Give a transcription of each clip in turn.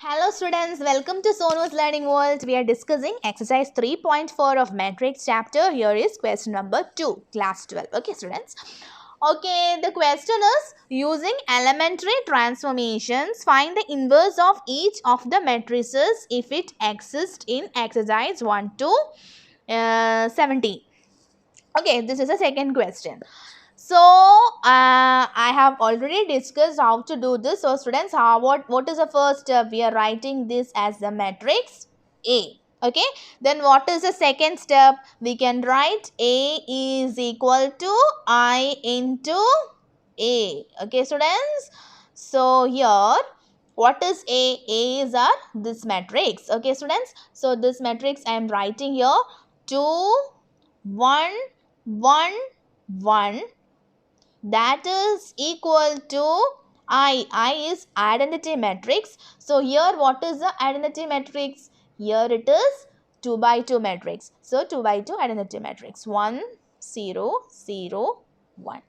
Hello students, welcome to Sonu's Learning World. We are discussing exercise 3.4 of matrix chapter. Here is question number 2, class 12. Okay students. Okay, the question is using elementary transformations, find the inverse of each of the matrices if it exists in exercise 1 to 17. Okay, this is the second question. So I have already discussed how to do this. So students, what is the first step? We are writing this as the matrix A. Okay, then what is the second step? We can write A is equal to I into A. Okay students, so here what is A? A is our this matrix. Okay students, so this matrix I am writing here 2 1 1 1, that is equal to I. I is identity matrix. So here what is the identity matrix? Here it is 2 by 2 matrix. So 2 by 2 identity matrix 1 0 0 1.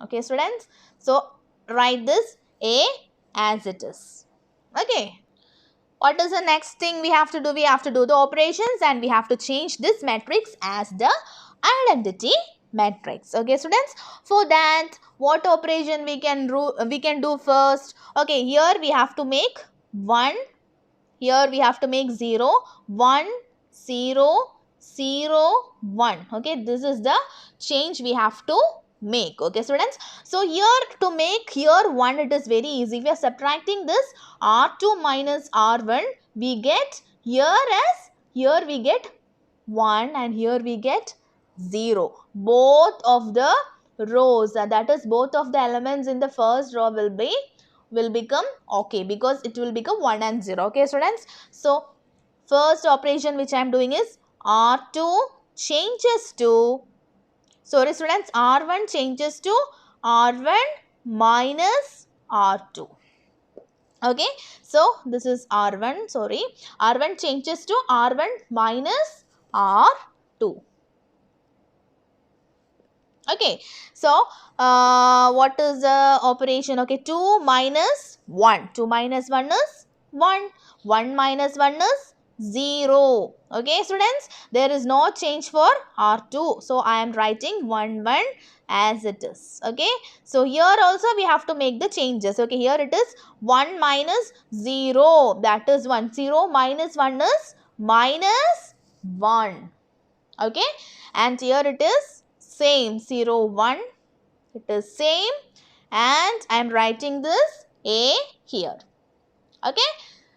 Okay students, so write this A as it is. Okay, what is the next thing we have to do? We have to do the operations and we have to change this matrix as the identity matrix. Okay students, for that what operation we can do first? Okay, here we have to make 1, here we have to make 0 1 0 0 1. Okay, this is the change we have to make. Okay students, so here to make here 1, it is very easy. We are subtracting this R2 minus R1, we get here as here we get 1 and here we get 0. Both of the rows, that is both of the elements in the first row will become okay, because it will become 1 and 0. Okay students, so first operation which I am doing is R2 changes to, sorry students, R1 changes to R1 minus R2. Okay, so this is R1, sorry, R1 changes to R1 minus R2. Okay, so what is the operation? Okay, 2 minus 1. 2 minus 1 is 1. 1 minus 1 is 0. Okay, students, there is no change for R2. So, I am writing 1, 1 as it is. Okay, so here also we have to make the changes. Okay, here it is 1 minus 0. That is 1. 0 minus 1 is minus 1. Okay, and here it is same 0 1, it is same, and I am writing this A here. Okay,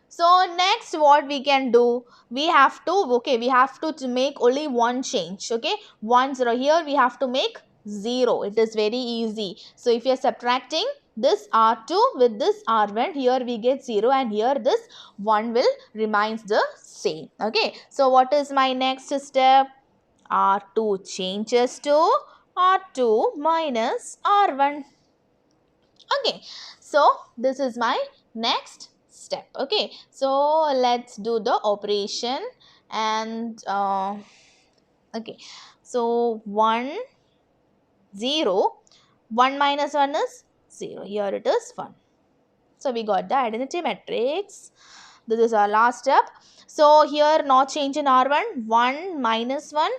so next what we can do, we have to make only one change. Okay, 1 0, here we have to make 0. It is very easy. So if you are subtracting this R2 with this R1, here we get 0 and here this 1 will remains the same. Okay, so what is my next step? R2 changes to R2 minus R1. Okay, so this is my next step. Okay, so let's do the operation and okay, so 1 0, 1 minus 1 is 0, here it is 1. So we got the identity matrix. This is our last step. So here no change in R1, 1 minus 1,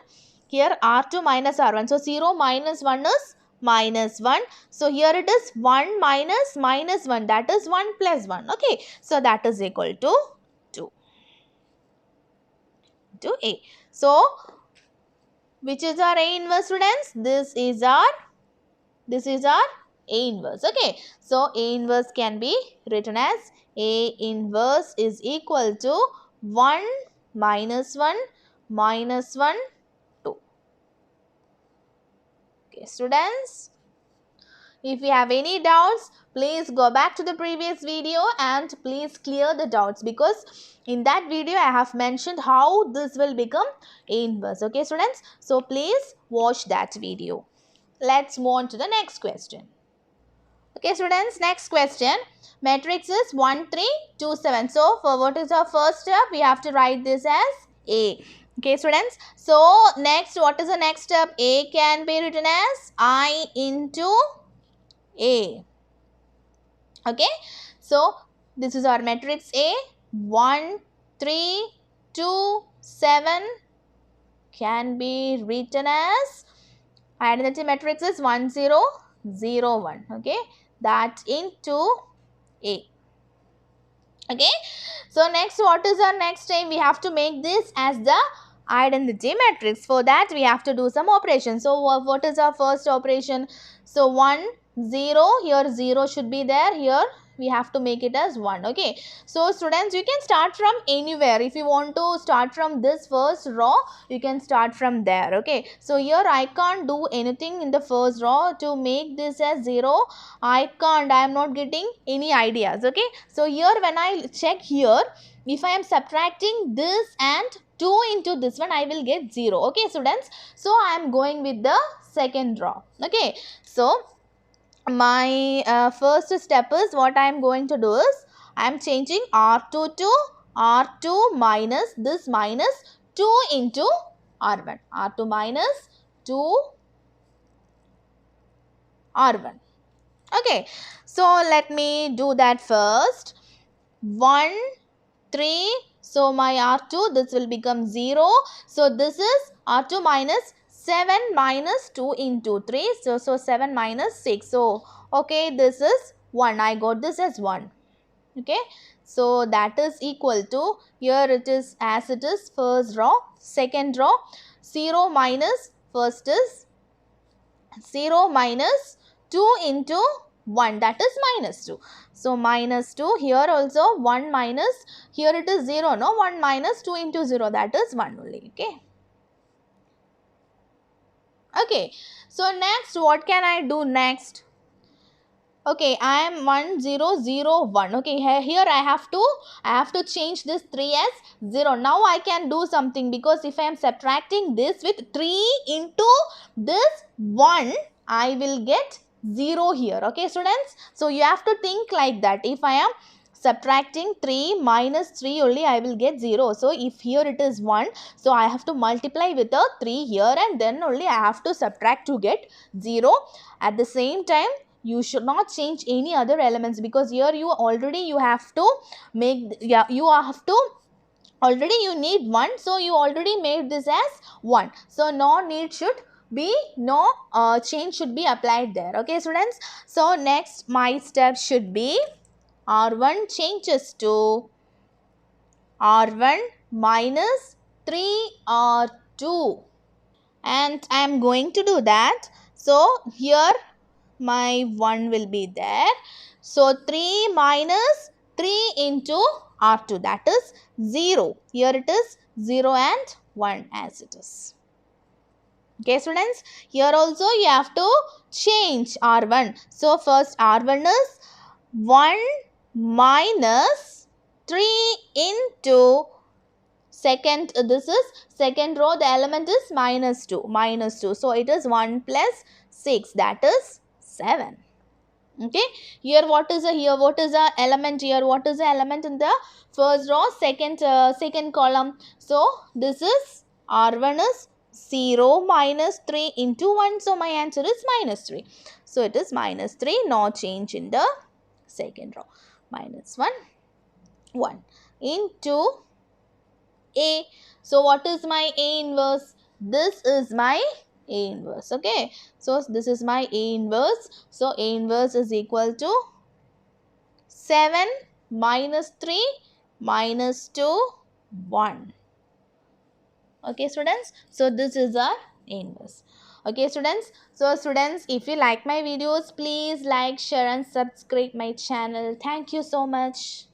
here R2 minus R1. So 0 minus 1 is minus 1. So here it is 1 minus minus 1, that is 1 plus 1. Okay, so that is equal to 2 to A. So which is our A inverse, students? This is our A inverse. Okay, so A inverse can be written as A inverse is equal to 1 minus 1 minus 1 2. Okay students, if you have any doubts, please go back to the previous video and please clear the doubts, because in that video I have mentioned how this will become A inverse. Okay students, so please watch that video. Let's move on to the next question. Okay students, next question. Matrix is 1 3 2 7. So for what is our first step? We have to write this as A. Okay students, so next, what is the next step? A can be written as I into A. Okay, so This is our matrix A. 1, 3, 2, 7 can be written as identity matrix is 1, 0, 0, 1. Okay, that into A. Okay, so next, what is our next time? We have to make this as the identity matrix. For that, we have to do some operations. So what is our first operation? So 1, 0, here 0 should be there. Here we have to make it as 1. Okay, so students, you can start from anywhere. If you want to start from this first row, you can start from there. Okay, so here I can't do anything in the first row to make this as 0. I can't, I am not getting any ideas. Okay, so here when I check here, if I am subtracting this and 2 into this one, I will get 0. Okay, students, so I am going with the second row. Okay, so my first step is, what I am going to do is, I am changing R2 to R2 minus this minus 2 into R1. R2 minus 2 R1. Okay, so let me do that first. 1, 3, so my R2, this will become 0. So this is R2 minus 7 minus 2 into 3. So 7 minus 6. So, okay, this is 1. I got this as 1. Okay, so that is equal to, here it is as it is, first row, second row, 0 minus, first is 0 minus 2 into 1, that is minus 2. So minus 2, here also 1 minus, here it is 0, no, 1 minus 2 into 0, that is 1 only. Okay. Okay, so next, what can I do next? Okay, I am 1, 0, 0, 1. Okay, here I have to change this 3 as 0. Now I can do something, because if I am subtracting this with 3 into this 1, I will get 0 here. Okay, students, so you have to think like that. If I am subtracting 3 minus 3 only, I will get 0. So if here it is 1, so I have to multiply with a 3 here, and then only I have to subtract to get 0. At the same time, you should not change any other elements, because here you have to make, yeah, you have to already, you need 1, so you already made this as 1. So no need should be, no change should be applied there. Okay, students, so next my step should be, R1 changes to R1 minus 3R2, and I am going to do that. So here my 1 will be there. So 3 minus 3 into R2, that is 0. Here it is 0 and 1 as it is. Okay, students, here also you have to change R1. So first R1 is 1 minus 3 into second, this is second row, the element is minus 2, so it is 1 plus 6, that is 7. Okay, here what is the element here? What is the element in the first row, second column? So this is R1 is 0 minus 3 into 1, so my answer is minus 3. So it is minus 3, no change in the second row. Minus 1, 1 into A. So what is my A inverse? This is my A inverse. Okay, so this is my A inverse. So A inverse is equal to 7 minus 3 minus 2, 1. Okay, students, so this is our A inverse. Okay, students, so students, if you like my videos, please like, share and subscribe my channel. Thank you so much.